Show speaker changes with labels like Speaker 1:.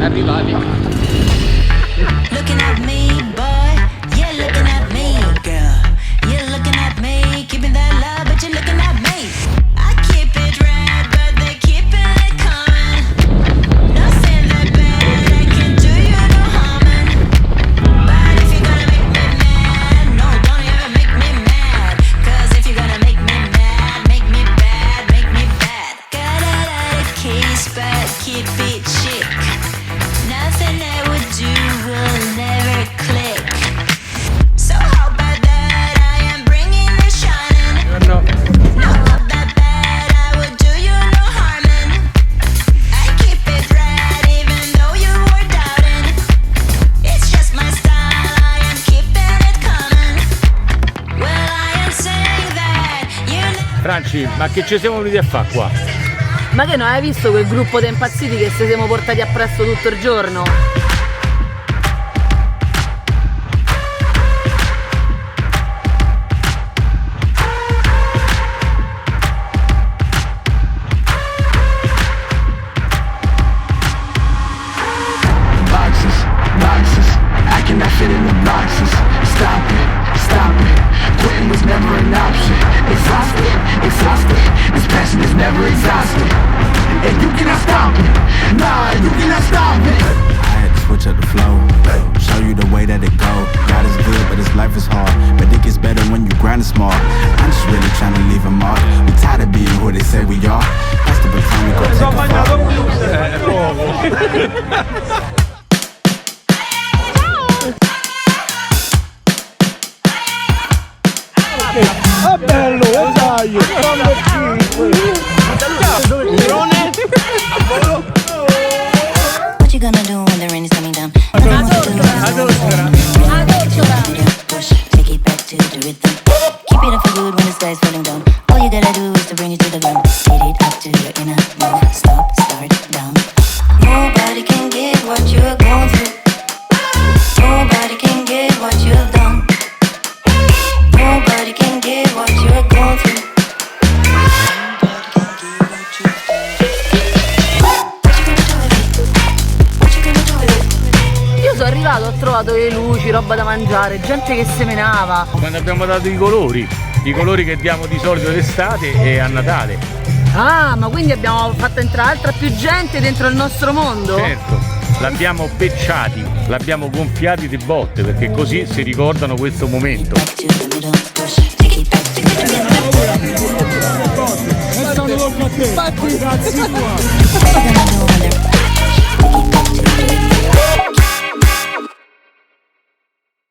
Speaker 1: arrivati.
Speaker 2: Looking at me, boy, you're looking at me, girl. You're looking at me, keeping that love, but you're looking at me. I keep it red, but they keep it coming. Nothing that bad, I can do you no harming. But if you're gonna make me mad, no, don't ever make me mad. Cause if you're gonna make me mad, make me bad, make me bad. Got a lot of keys, but keep it chic. Nothing I would do will never click. So how about that? I am bringing the shining.
Speaker 1: No.
Speaker 2: No, about that, I would do you no harming. I keep it red even though you were doubting. It's just my style, I am keeping it coming. Well, I am saying that you never.
Speaker 1: Franci, ma che ci siamo venuti a fare qua?
Speaker 3: Ma che non hai visto quel gruppo di impazziti che ci siamo portati appresso tutto il giorno?
Speaker 4: Boxes, boxes, I cannot fit in the boxes. Stop it, quitting was never an option. Exhausted, this passion is never exhausted. And you cannot stop it, nah, you cannot stop it.
Speaker 5: I had to switch up the flow, show you the way that it go. God is good, but his life is hard. But it gets better when you grind it smart. I'm just really trying to leave a mark. We tired of being who they say we are. That's the baton we go take a fall.
Speaker 6: Ah bello, dai!
Speaker 2: What you gonna do when the rain is coming down? Push, take it back to the rhythm. Keep it up for good when the sky's falling down. All you gotta do is to bring it to the ground. Get it up to your inner move. Stop, start, down. Nobody can get what you're going through. Nobody can get what you've done. Nobody can get what you're going through.
Speaker 3: Io sono arrivato, ho trovato le luci, roba da mangiare, gente che semenava.
Speaker 1: Quando abbiamo dato i colori che diamo di solito d'estate e a Natale.
Speaker 3: Ah, ma quindi abbiamo fatto entrare altra più gente dentro il nostro mondo?
Speaker 1: Certo, l'abbiamo pecciati, l'abbiamo gonfiati di botte perché così si ricordano questo momento.
Speaker 6: Stanno col battere, cazzi qua!